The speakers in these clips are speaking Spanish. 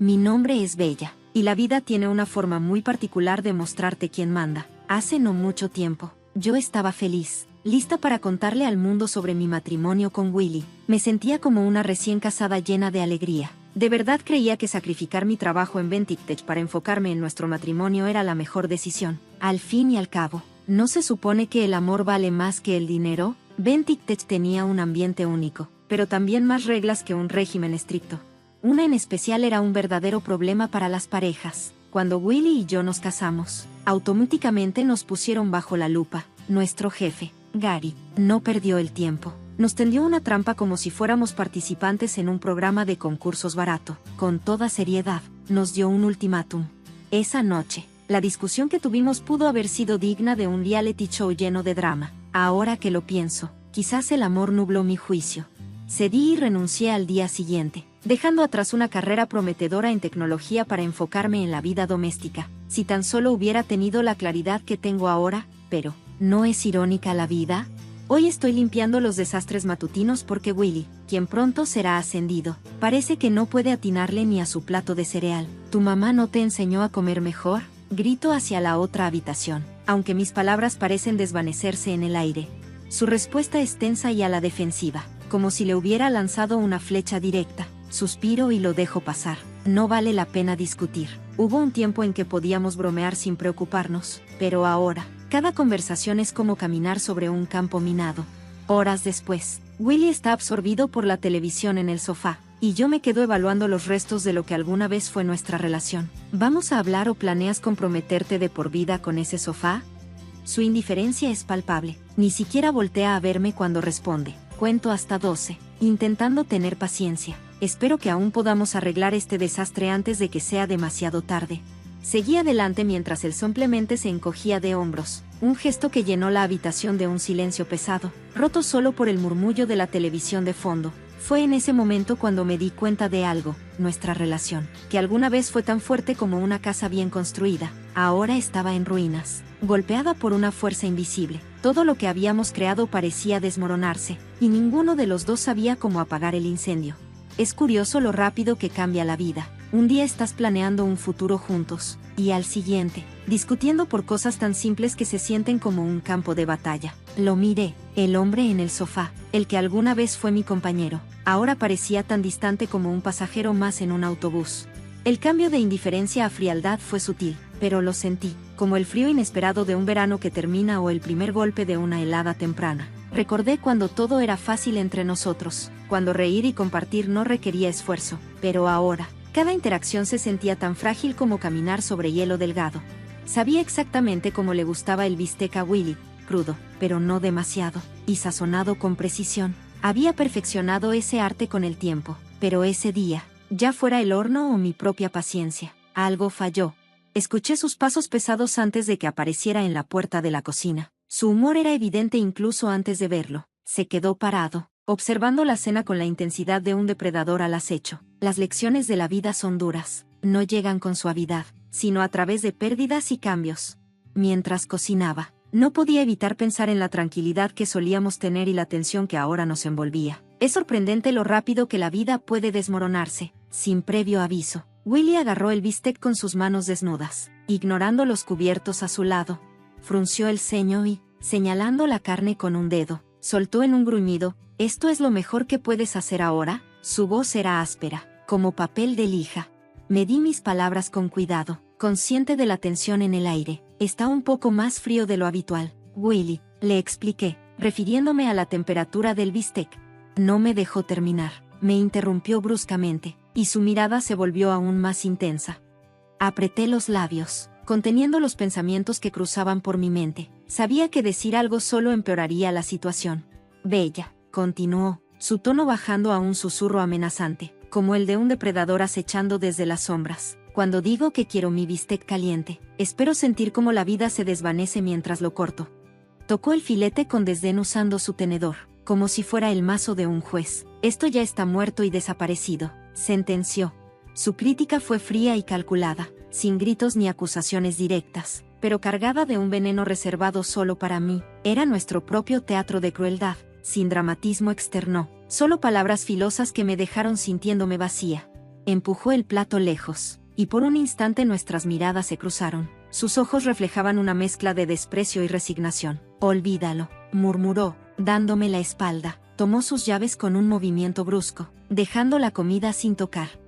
Mi nombre es Bella, y la vida tiene una forma muy particular de mostrarte quién manda. Hace no mucho tiempo, yo estaba feliz, lista para contarle al mundo sobre mi matrimonio con Willy. Me sentía como una recién casada llena de alegría. De verdad creía que sacrificar mi trabajo en Ventictech para enfocarme en nuestro matrimonio era la mejor decisión. Al fin y al cabo, ¿no se supone que el amor vale más que el dinero? Ventictech tenía un ambiente único, pero también más reglas que un régimen estricto. Una en especial era un verdadero problema para las parejas. Cuando Willy y yo nos casamos, automáticamente nos pusieron bajo la lupa. Nuestro jefe, Gary, no perdió el tiempo. Nos tendió una trampa como si fuéramos participantes en un programa de concursos barato. Con toda seriedad, nos dio un ultimátum. Esa noche, la discusión que tuvimos pudo haber sido digna de un reality show lleno de drama. Ahora que lo pienso, quizás el amor nubló mi juicio. Cedí y renuncié al día siguiente, dejando atrás una carrera prometedora en tecnología para enfocarme en la vida doméstica. Si tan solo hubiera tenido la claridad que tengo ahora, pero, ¿no es irónica la vida? Hoy estoy limpiando los desastres matutinos porque Willy, quien pronto será ascendido, parece que no puede atinarle ni a su plato de cereal. ¿Tu mamá no te enseñó a comer mejor? Grito hacia la otra habitación, aunque mis palabras parecen desvanecerse en el aire. Su respuesta es tensa y a la defensiva, como si le hubiera lanzado una flecha directa. Suspiro y lo dejo pasar. No vale la pena discutir. Hubo un tiempo en que podíamos bromear sin preocuparnos, pero ahora, cada conversación es como caminar sobre un campo minado. Horas después, Willy está absorbido por la televisión en el sofá, y yo me quedo evaluando los restos de lo que alguna vez fue nuestra relación. ¿Vamos a hablar o planeas comprometerte de por vida con ese sofá? Su indiferencia es palpable. Ni siquiera voltea a verme cuando responde. Cuento hasta 12, intentando tener paciencia. Espero que aún podamos arreglar este desastre antes de que sea demasiado tarde. Seguí adelante mientras él simplemente se encogía de hombros, un gesto que llenó la habitación de un silencio pesado, roto solo por el murmullo de la televisión de fondo. Fue en ese momento cuando me di cuenta de algo: nuestra relación, que alguna vez fue tan fuerte como una casa bien construida, ahora estaba en ruinas, golpeada por una fuerza invisible. Todo lo que habíamos creado parecía desmoronarse, y ninguno de los dos sabía cómo apagar el incendio. Es curioso lo rápido que cambia la vida. Un día estás planeando un futuro juntos, y al siguiente, discutiendo por cosas tan simples que se sienten como un campo de batalla. Lo miré, el hombre en el sofá, el que alguna vez fue mi compañero, ahora parecía tan distante como un pasajero más en un autobús. El cambio de indiferencia a frialdad fue sutil, pero lo sentí, como el frío inesperado de un verano que termina o el primer golpe de una helada temprana. Recordé cuando todo era fácil entre nosotros, cuando reír y compartir no requería esfuerzo, pero ahora, cada interacción se sentía tan frágil como caminar sobre hielo delgado. Sabía exactamente cómo le gustaba el bistec a Willy, crudo, pero no demasiado, y sazonado con precisión. Había perfeccionado ese arte con el tiempo, pero ese día, ya fuera el horno o mi propia paciencia, algo falló. Escuché sus pasos pesados antes de que apareciera en la puerta de la cocina. Su humor era evidente incluso antes de verlo. Se quedó parado, observando la cena con la intensidad de un depredador al acecho. Las lecciones de la vida son duras, no llegan con suavidad, sino a través de pérdidas y cambios. Mientras cocinaba, no podía evitar pensar en la tranquilidad que solíamos tener y la tensión que ahora nos envolvía. Es sorprendente lo rápido que la vida puede desmoronarse, sin previo aviso. Willy agarró el bistec con sus manos desnudas, ignorando los cubiertos a su lado. Frunció el ceño y, señalando la carne con un dedo, soltó en un gruñido: ¿esto es lo mejor que puedes hacer ahora? Su voz era áspera, como papel de lija. Medí mis palabras con cuidado, consciente de la tensión en el aire. Está un poco más frío de lo habitual, Willy, le expliqué, refiriéndome a la temperatura del bistec. No me dejó terminar, me interrumpió bruscamente, y su mirada se volvió aún más intensa. Apreté los labios, conteniendo los pensamientos que cruzaban por mi mente. Sabía que decir algo solo empeoraría la situación. Bella, continuó, su tono bajando a un susurro amenazante, como el de un depredador acechando desde las sombras. Cuando digo que quiero mi bistec caliente, espero sentir cómo la vida se desvanece mientras lo corto. Tocó el filete con desdén usando su tenedor, como si fuera el mazo de un juez. Esto ya está muerto y desaparecido, sentenció. Su crítica fue fría y calculada, sin gritos ni acusaciones directas, pero cargada de un veneno reservado solo para mí. Era nuestro propio teatro de crueldad, sin dramatismo externo, solo palabras filosas que me dejaron sintiéndome vacía. empujó el plato lejos, y por un instante nuestras miradas se cruzaron. Sus ojos reflejaban una mezcla de desprecio y resignación. Olvídalo, murmuró, dándome la espalda. Tomó sus llaves con un movimiento brusco, dejando la comida sin tocar.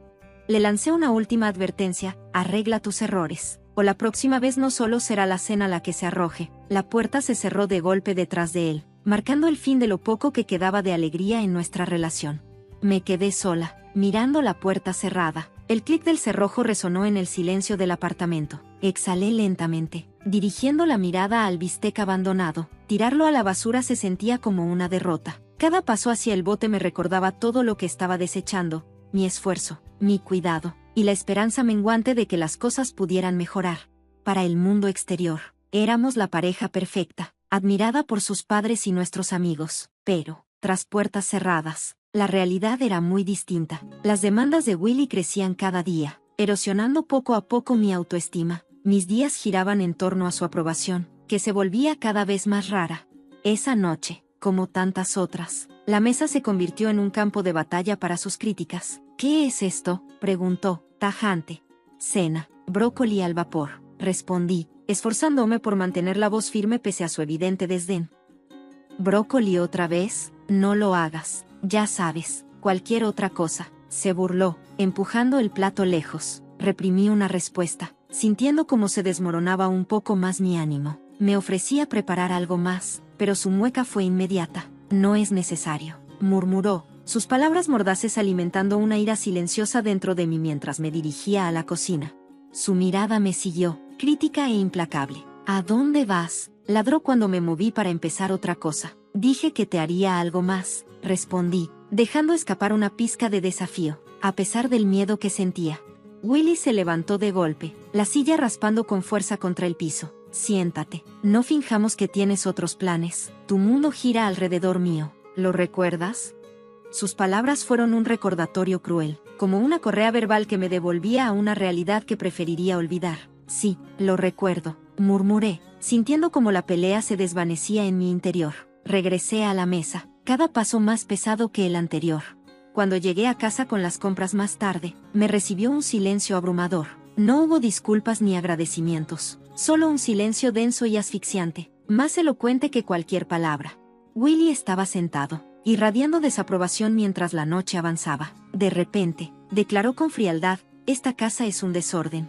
Le lancé una última advertencia: arregla tus errores, o la próxima vez no solo será la cena la que se arroje. La puerta se cerró de golpe detrás de él, marcando el fin de lo poco que quedaba de alegría en nuestra relación. Me quedé sola, mirando la puerta cerrada. El clic del cerrojo resonó en el silencio del apartamento. Exhalé lentamente, dirigiendo la mirada al bistec abandonado. Tirarlo a la basura se sentía como una derrota. Cada paso hacia el bote me recordaba todo lo que estaba desechando: mi esfuerzo, mi cuidado, y la esperanza menguante de que las cosas pudieran mejorar. Para el mundo exterior, éramos la pareja perfecta, admirada por sus padres y nuestros amigos. Pero, tras puertas cerradas, la realidad era muy distinta. Las demandas de Willy crecían cada día, erosionando poco a poco mi autoestima. Mis días giraban en torno a su aprobación, que se volvía cada vez más rara. Esa noche, como tantas otras, la mesa se convirtió en un campo de batalla para sus críticas. ¿Qué es esto?, preguntó, tajante. Cena, brócoli al vapor, respondí, esforzándome por mantener la voz firme pese a su evidente desdén. ¿Brócoli otra vez? No lo hagas, ya sabes, cualquier otra cosa, se burló, empujando el plato lejos. Reprimí una respuesta, sintiendo cómo se desmoronaba un poco más mi ánimo. Me ofrecía preparar algo más, pero su mueca fue inmediata. No es necesario, murmuró, sus palabras mordaces alimentando una ira silenciosa dentro de mí mientras me dirigía a la cocina. Su mirada me siguió, crítica e implacable. ¿A dónde vas?, ladró cuando me moví para empezar otra cosa. Dije que te haría algo más, respondí, dejando escapar una pizca de desafío, a pesar del miedo que sentía. Willy se levantó de golpe, la silla raspando con fuerza contra el piso. Siéntate, no finjamos que tienes otros planes. Tu mundo gira alrededor mío, ¿lo recuerdas? Sus palabras fueron un recordatorio cruel, como una correa verbal que me devolvía a una realidad que preferiría olvidar. Sí, lo recuerdo, murmuré, sintiendo como la pelea se desvanecía en mi interior. Regresé a la mesa, cada paso más pesado que el anterior. Cuando llegué a casa con las compras más tarde, me recibió un silencio abrumador. No hubo disculpas ni agradecimientos, solo un silencio denso y asfixiante, más elocuente que cualquier palabra. Willy estaba sentado, irradiando desaprobación mientras la noche avanzaba. De repente, declaró con frialdad: esta casa es un desorden.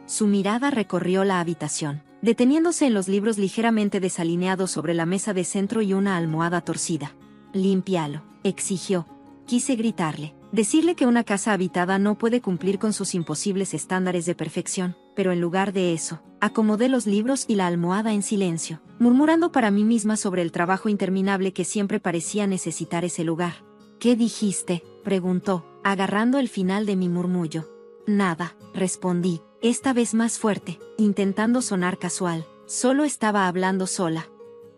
Su mirada recorrió la habitación, deteniéndose en los libros ligeramente desalineados sobre la mesa de centro y una almohada torcida. Límpialo, exigió. Quise gritarle, decirle que una casa habitada no puede cumplir con sus imposibles estándares de perfección, pero en lugar de eso, acomodé los libros y la almohada en silencio, murmurando para mí misma sobre el trabajo interminable que siempre parecía necesitar ese lugar. ¿Qué dijiste?, preguntó, agarrando el final de mi murmullo. Nada, respondí, esta vez más fuerte, intentando sonar casual. Solo estaba hablando sola.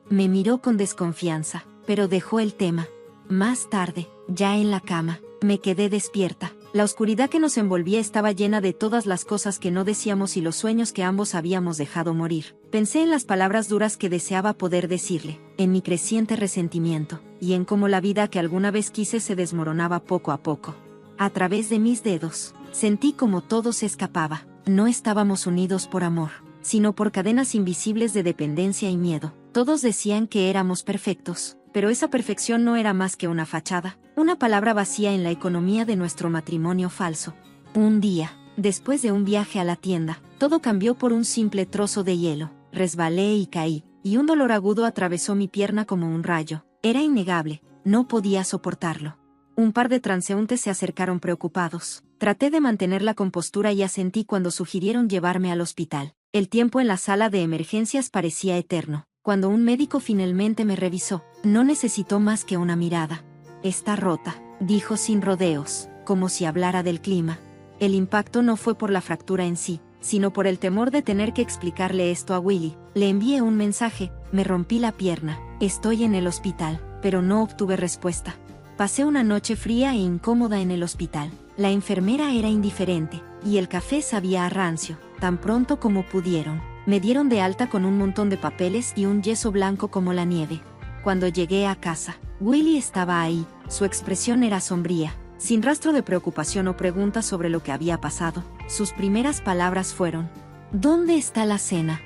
Me miró con desconfianza, pero dejó el tema. Más tarde, ya en la cama, me quedé despierta. La oscuridad que nos envolvía estaba llena de todas las cosas que no decíamos y los sueños que ambos habíamos dejado morir. Pensé en las palabras duras que deseaba poder decirle, en mi creciente resentimiento, y en cómo la vida que alguna vez quise se desmoronaba poco a poco. A través de mis dedos, sentí como todo se escapaba. No estábamos unidos por amor, sino por cadenas invisibles de dependencia y miedo. Todos decían que éramos perfectos, pero esa perfección no era más que una fachada, una palabra vacía en la economía de nuestro matrimonio falso. Un día, después de un viaje a la tienda, todo cambió por un simple trozo de hielo. Resbalé y caí, y un dolor agudo atravesó mi pierna como un rayo. Era innegable, no podía soportarlo. Un par de transeúntes se acercaron preocupados. Traté de mantener la compostura y asentí cuando sugirieron llevarme al hospital. El tiempo en la sala de emergencias parecía eterno. Cuando un médico finalmente me revisó, no necesitó más que una mirada. Está rota, dijo sin rodeos, como si hablara del clima. El impacto no fue por la fractura en sí, sino por el temor de tener que explicarle esto a Willy. Le envié un mensaje: me rompí la pierna, estoy en el hospital, pero no obtuve respuesta. Pasé una noche fría e incómoda en el hospital. La enfermera era indiferente, y el café sabía a rancio. Tan pronto como pudieron, me dieron de alta con un montón de papeles y un yeso blanco como la nieve. Cuando llegué a casa, Willy estaba ahí. Su expresión era sombría, sin rastro de preocupación o pregunta sobre lo que había pasado. Sus primeras palabras fueron: ¿dónde está la cena?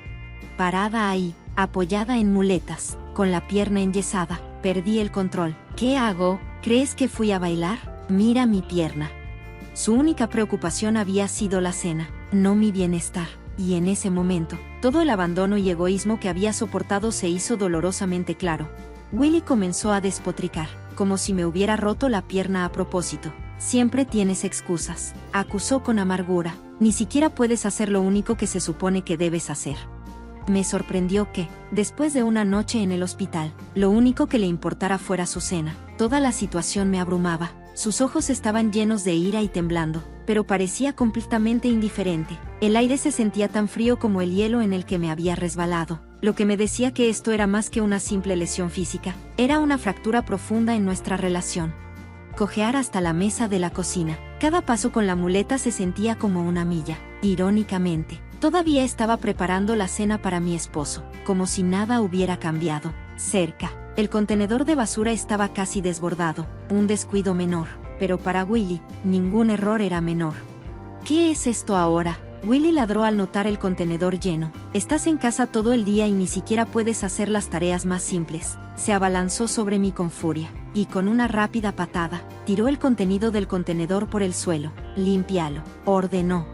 Parada ahí, apoyada en muletas, con la pierna enyesada, perdí el control. ¿Qué hago? ¿Crees que fui a bailar? Mira mi pierna. Su única preocupación había sido la cena, no mi bienestar. Y en ese momento, todo el abandono y egoísmo que había soportado se hizo dolorosamente claro. Willy comenzó a despotricar, como si me hubiera roto la pierna a propósito. Siempre tienes excusas, acusó con amargura. Ni siquiera puedes hacer lo único que se supone que debes hacer. Me sorprendió que, después de una noche en el hospital, lo único que le importara fuera su cena. Toda la situación me abrumaba. Sus ojos estaban llenos de ira y temblando, pero parecía completamente indiferente. El aire se sentía tan frío como el hielo en el que me había resbalado, lo que me decía que esto era más que una simple lesión física, era una fractura profunda en nuestra relación. Cojear hasta la mesa de la cocina. Cada paso con la muleta se sentía como una milla. Irónicamente, todavía estaba preparando la cena para mi esposo, como si nada hubiera cambiado. Cerca, el contenedor de basura estaba casi desbordado, un descuido menor, pero para Willy, ningún error era menor. ¿Qué es esto ahora? Willy ladró al notar el contenedor lleno. Estás en casa todo el día y ni siquiera puedes hacer las tareas más simples. Se abalanzó sobre mí con furia, y con una rápida patada, tiró el contenido del contenedor por el suelo. Límpialo, ordenó.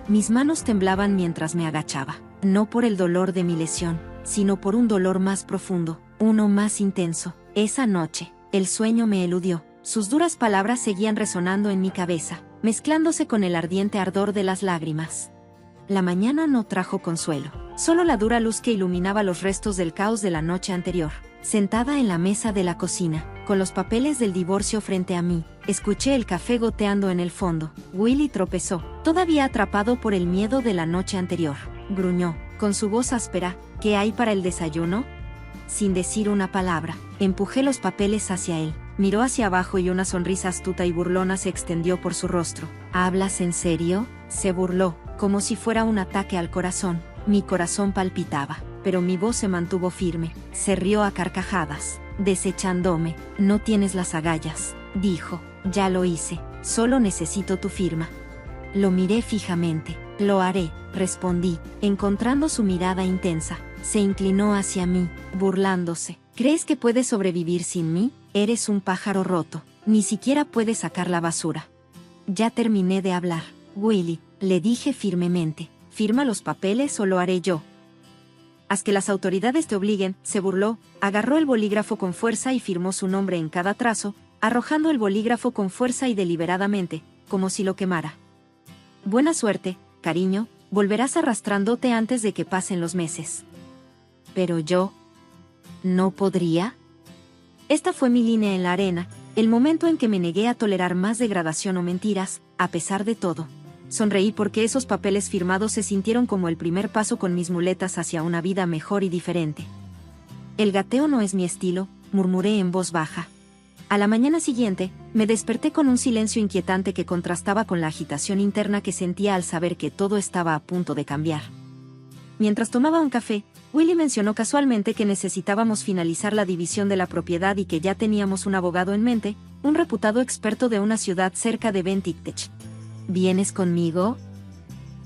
Mis manos temblaban mientras me agachaba, no por el dolor de mi lesión, sino por un dolor más profundo, uno más intenso. Esa noche, el sueño me eludió. Sus duras palabras seguían resonando en mi cabeza, mezclándose con el ardiente ardor de las lágrimas. La mañana no trajo consuelo, solo la dura luz que iluminaba los restos del caos de la noche anterior. Sentada en la mesa de la cocina, con los papeles del divorcio frente a mí, escuché el café goteando en el fondo. Willy tropezó, todavía atrapado por el miedo de la noche anterior. Gruñó, con su voz áspera: ¿qué hay para el desayuno? Sin decir una palabra, empujé los papeles hacia él. Miró hacia abajo y una sonrisa astuta y burlona se extendió por su rostro. ¿Hablas en serio? Se burló, como si fuera un ataque al corazón. Mi corazón palpitaba, pero mi voz se mantuvo firme. Se rió a carcajadas, desechándome. No tienes las agallas, dijo. Ya lo hice, solo necesito tu firma. Lo miré fijamente. Lo haré, respondí, encontrando su mirada intensa. Se inclinó hacia mí, burlándose. ¿Crees que puedes sobrevivir sin mí? Eres un pájaro roto. Ni siquiera puedes sacar la basura. Ya terminé de hablar, Willy, le dije firmemente. Firma los papeles o lo haré yo. Haz que las autoridades te obliguen, se burló. Agarró el bolígrafo con fuerza y firmó su nombre en cada trazo, arrojando el bolígrafo con fuerza y deliberadamente, como si lo quemara. Buena suerte, cariño, volverás arrastrándote antes de que pasen los meses. Pero yo... ¿no podría? Esta fue mi línea en la arena, el momento en que me negué a tolerar más degradación o mentiras, a pesar de todo. Sonreí porque esos papeles firmados se sintieron como el primer paso con mis muletas hacia una vida mejor y diferente. El gateo no es mi estilo, murmuré en voz baja. A la mañana siguiente, me desperté con un silencio inquietante que contrastaba con la agitación interna que sentía al saber que todo estaba a punto de cambiar. Mientras tomaba un café, Willy mencionó casualmente que necesitábamos finalizar la división de la propiedad y que ya teníamos un abogado en mente, un reputado experto de una ciudad cerca de Bentitech. ¿Vienes conmigo?,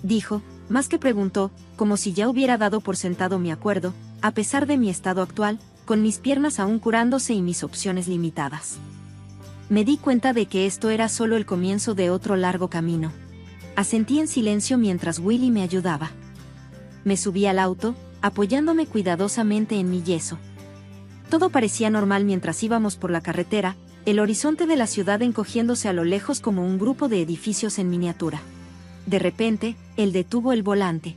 dijo, más que preguntó, como si ya hubiera dado por sentado mi acuerdo, a pesar de mi estado actual, con mis piernas aún curándose y mis opciones limitadas. Me di cuenta de que esto era solo el comienzo de otro largo camino. Asentí en silencio mientras Willy me ayudaba. Me subí al auto, apoyándome cuidadosamente en mi yeso. Todo parecía normal mientras íbamos por la carretera, el horizonte de la ciudad encogiéndose a lo lejos como un grupo de edificios en miniatura. De repente, él detuvo el volante.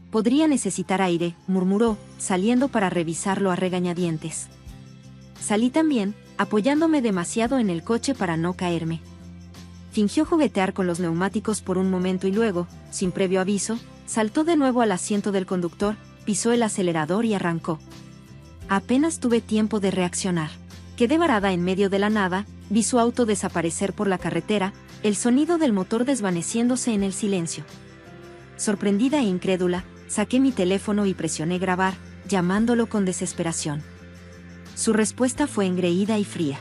«Podría necesitar aire», murmuró, saliendo para revisarlo a regañadientes. Salí también, apoyándome demasiado en el coche para no caerme. Fingió juguetear con los neumáticos por un momento y luego, sin previo aviso, saltó de nuevo al asiento del conductor, pisó el acelerador y arrancó. Apenas tuve tiempo de reaccionar. Quedé varada en medio de la nada, vi su auto desaparecer por la carretera, el sonido del motor desvaneciéndose en el silencio. Sorprendida e incrédula, saqué mi teléfono y presioné grabar, llamándolo con desesperación. Su respuesta fue engreída y fría.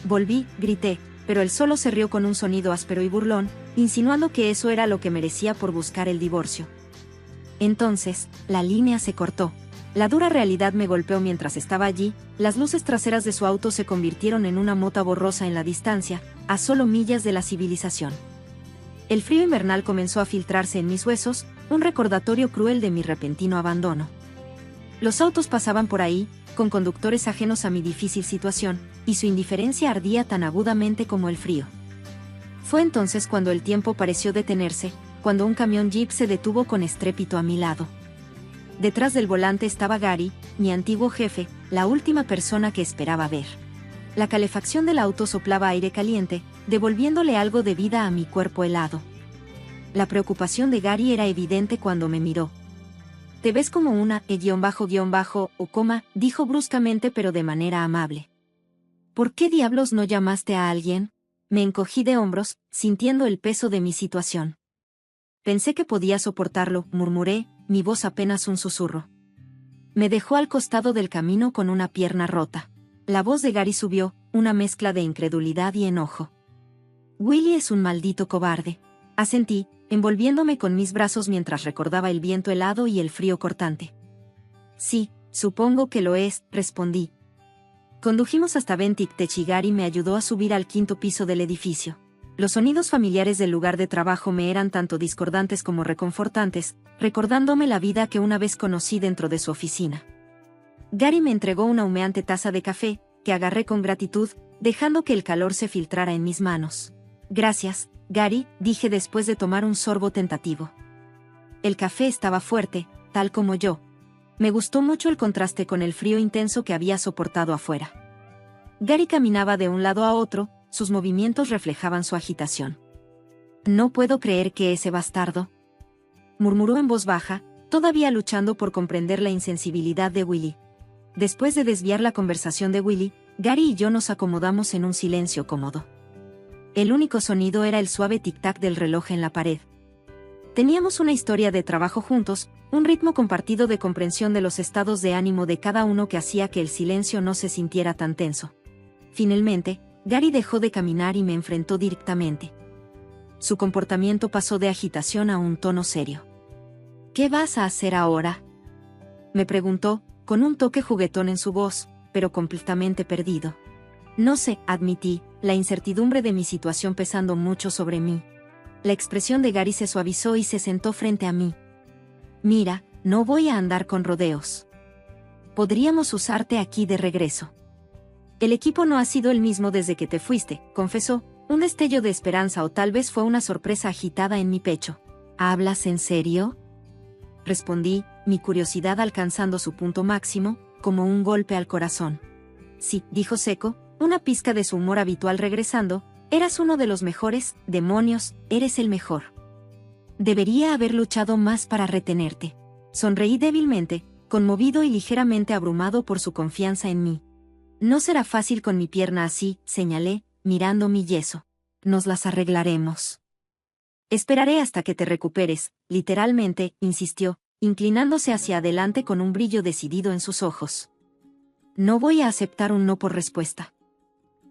Volví, grité, pero él solo se rió con un sonido áspero y burlón, insinuando que eso era lo que merecía por buscar el divorcio. Entonces, la línea se cortó. La dura realidad me golpeó mientras estaba allí, las luces traseras de su auto se convirtieron en una mota borrosa en la distancia, a solo millas de la civilización. El frío invernal comenzó a filtrarse en mis huesos, un recordatorio cruel de mi repentino abandono. Los autos pasaban por ahí, con conductores ajenos a mi difícil situación, y su indiferencia ardía tan agudamente como el frío. Fue entonces cuando el tiempo pareció detenerse, cuando un camión Jeep se detuvo con estrépito a mi lado. Detrás del volante estaba Gary, mi antiguo jefe, la última persona que esperaba ver. La calefacción del auto soplaba aire caliente, devolviéndole algo de vida a mi cuerpo helado. La preocupación de Gary era evidente cuando me miró. «Te ves como una o coma», dijo bruscamente pero de manera amable. «¿Por qué diablos no llamaste a alguien?» Me encogí de hombros, sintiendo el peso de mi situación. «Pensé que podía soportarlo», murmuré, mi voz apenas un susurro. Me dejó al costado del camino con una pierna rota. La voz de Gary subió, una mezcla de incredulidad y enojo. «Willy es un maldito cobarde», asentí, envolviéndome con mis brazos mientras recordaba el viento helado y el frío cortante. «Sí, supongo que lo es», respondí. Condujimos hasta Ventic Tech y Gary me ayudó a subir al 5º piso del edificio. Los sonidos familiares del lugar de trabajo me eran tanto discordantes como reconfortantes, recordándome la vida que una vez conocí dentro de su oficina. Gary me entregó una humeante taza de café, que agarré con gratitud, dejando que el calor se filtrara en mis manos. «Gracias, Gary», dije después de tomar un sorbo tentativo. El café estaba fuerte, tal como yo. Me gustó mucho el contraste con el frío intenso que había soportado afuera. Gary caminaba de un lado a otro, sus movimientos reflejaban su agitación. «No puedo creer que ese bastardo», murmuró en voz baja, todavía luchando por comprender la insensibilidad de Willy. Después de desviar la conversación de Willy, Gary y yo nos acomodamos en un silencio cómodo. El único sonido era el suave tic-tac del reloj en la pared. Teníamos una historia de trabajo juntos, un ritmo compartido de comprensión de los estados de ánimo de cada uno que hacía que el silencio no se sintiera tan tenso. Finalmente, Gary dejó de caminar y me enfrentó directamente. Su comportamiento pasó de agitación a un tono serio. «¿Qué vas a hacer ahora?», me preguntó, con un toque juguetón en su voz, pero completamente perdido. «No sé», admití, la incertidumbre de mi situación pesando mucho sobre mí. La expresión de Gary se suavizó y se sentó frente a mí. «Mira, no voy a andar con rodeos. Podríamos usarte aquí de regreso. El equipo no ha sido el mismo desde que te fuiste», confesó, un destello de esperanza o tal vez fue una sorpresa agitada en mi pecho. «¿Hablas en serio?», respondí, mi curiosidad alcanzando su punto máximo, como un golpe al corazón. «Sí», dijo seco, una pizca de su humor habitual regresando, «eras uno de los mejores, demonios, eres el mejor. Debería haber luchado más para retenerte». Sonreí débilmente, conmovido y ligeramente abrumado por su confianza en mí. «No será fácil con mi pierna así», señalé, mirando mi yeso. «Nos las arreglaremos». «Esperaré hasta que te recuperes», literalmente, insistió, inclinándose hacia adelante con un brillo decidido en sus ojos. «No voy a aceptar un no por respuesta».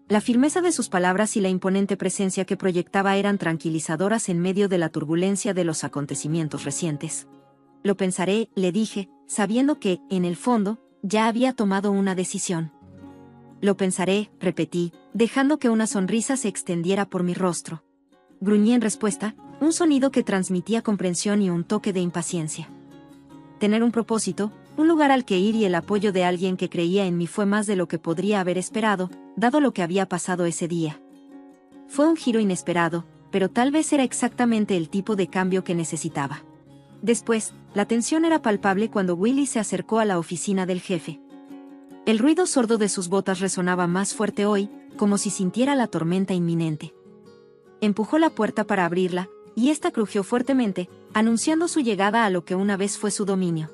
La firmeza de sus palabras y la imponente presencia que proyectaba eran tranquilizadoras en medio de la turbulencia de los acontecimientos recientes. «Lo pensaré», le dije, sabiendo que, en el fondo, ya había tomado una decisión. «Lo pensaré», repetí, dejando que una sonrisa se extendiera por mi rostro. Gruñí en respuesta, un sonido que transmitía comprensión y un toque de impaciencia. Tener un propósito, un lugar al que ir y el apoyo de alguien que creía en mí fue más de lo que podría haber esperado, dado lo que había pasado ese día. Fue un giro inesperado, pero tal vez era exactamente el tipo de cambio que necesitaba. Después, la tensión era palpable cuando Willy se acercó a la oficina del jefe. El ruido sordo de sus botas resonaba más fuerte hoy, como si sintiera la tormenta inminente. Empujó la puerta para abrirla, y ésta crujió fuertemente, anunciando su llegada a lo que una vez fue su dominio.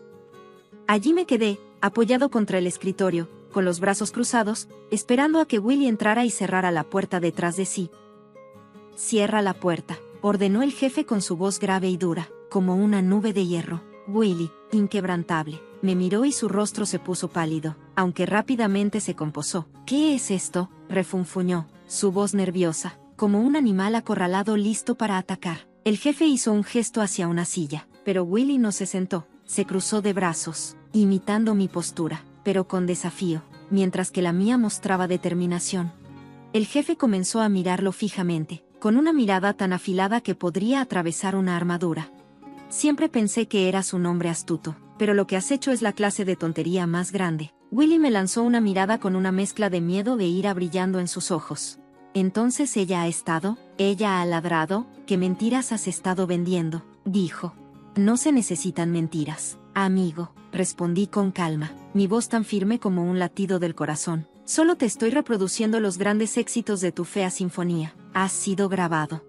Allí me quedé, apoyado contra el escritorio, con los brazos cruzados, esperando a que Willy entrara y cerrara la puerta detrás de sí. «Cierra la puerta», ordenó el jefe con su voz grave y dura, como una nube de hierro. Willy, inquebrantable, me miró y su rostro se puso pálido, aunque rápidamente se compuso. ¿Qué es esto?, refunfuñó, su voz nerviosa, como un animal acorralado listo para atacar. El jefe hizo un gesto hacia una silla, pero Willy no se sentó, se cruzó de brazos, imitando mi postura, pero con desafío, mientras que la mía mostraba determinación. El jefe comenzó a mirarlo fijamente, con una mirada tan afilada que podría atravesar una armadura. Siempre pensé que eras un hombre astuto, pero lo que has hecho es la clase de tontería más grande. Willy me lanzó una mirada con una mezcla de miedo e ira brillando en sus ojos. Entonces ella ha ladrado, ¿qué mentiras has estado vendiendo?, dijo. No se necesitan mentiras, amigo, respondí con calma, mi voz tan firme como un latido del corazón. Solo te estoy reproduciendo los grandes éxitos de tu fea sinfonía. Has sido grabado.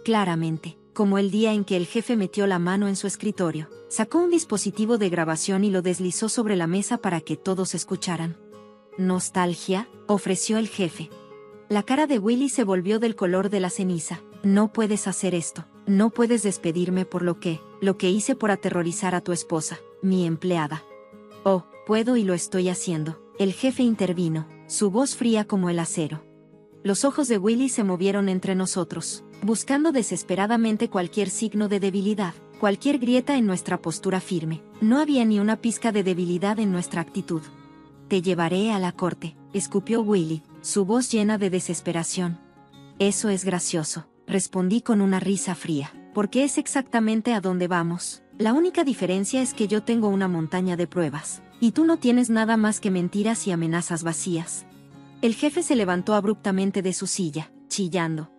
Claramente, como el día en que el jefe metió la mano en su escritorio, sacó un dispositivo de grabación y lo deslizó sobre la mesa para que todos escucharan. ¿Nostalgia?, ofreció el jefe. La cara de Willy se volvió del color de la ceniza. No puedes hacer esto. No puedes despedirme por lo que hice por aterrorizar a tu esposa, mi empleada. Oh, puedo y lo estoy haciendo. El jefe intervino, su voz fría como el acero. Los ojos de Willy se movieron entre nosotros, buscando desesperadamente cualquier signo de debilidad, cualquier grieta en nuestra postura firme. No había ni una pizca de debilidad en nuestra actitud. Te llevaré a la corte, escupió Willy, su voz llena de desesperación. Eso es gracioso, respondí con una risa fría, porque es exactamente a donde vamos. La única diferencia es que yo tengo una montaña de pruebas, y tú no tienes nada más que mentiras y amenazas vacías. El jefe se levantó abruptamente de su silla, chillando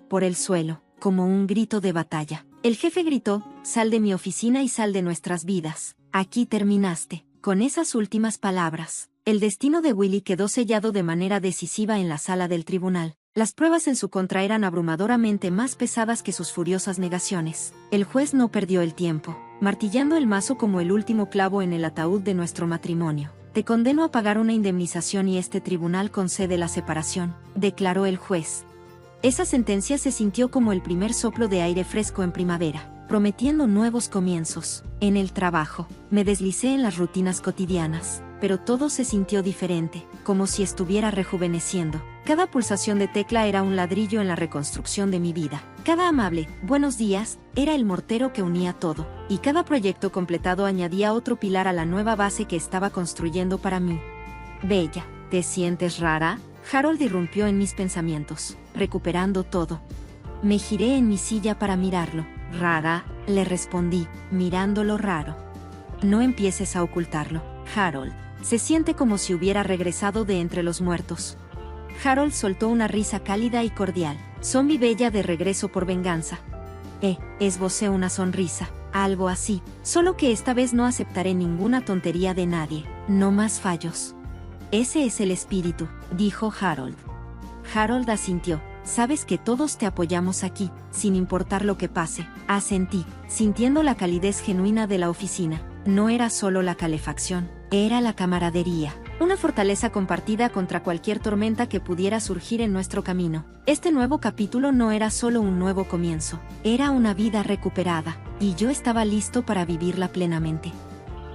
por el suelo, como un grito de batalla. El jefe gritó, sal de mi oficina y sal de nuestras vidas. Aquí terminaste. Con esas últimas palabras, el destino de Willy quedó sellado de manera decisiva en la sala del tribunal. Las pruebas en su contra eran abrumadoramente más pesadas que sus furiosas negaciones. El juez no perdió el tiempo, martillando el mazo como el último clavo en el ataúd de nuestro matrimonio. Te condeno a pagar una indemnización y este tribunal concede la separación, declaró el juez. Esa sentencia se sintió como el primer soplo de aire fresco en primavera, prometiendo nuevos comienzos. En el trabajo, me deslicé en las rutinas cotidianas, pero todo se sintió diferente, como si estuviera rejuveneciendo. Cada pulsación de tecla era un ladrillo en la reconstrucción de mi vida. Cada amable, buenos días, era el mortero que unía todo, y cada proyecto completado añadía otro pilar a la nueva base que estaba construyendo para mí. Bella, ¿te sientes rara?, Harold irrumpió en mis pensamientos, recuperando todo. Me giré en mi silla para mirarlo. Rara, le respondí, mirándolo raro. No empieces a ocultarlo, Harold. Se siente como si hubiera regresado de entre los muertos. Harold soltó una risa cálida y cordial. Zombie bella de regreso por venganza. Esbocé una sonrisa, algo así, solo que esta vez no aceptaré ninguna tontería de nadie, no más fallos. Ese es el espíritu, dijo Harold. Harold asintió. Sabes que todos te apoyamos aquí, sin importar lo que pase, asentí, sintiendo la calidez genuina de la oficina. No era solo la calefacción, era la camaradería, una fortaleza compartida contra cualquier tormenta que pudiera surgir en nuestro camino. Este nuevo capítulo no era solo un nuevo comienzo, era una vida recuperada, y yo estaba listo para vivirla plenamente.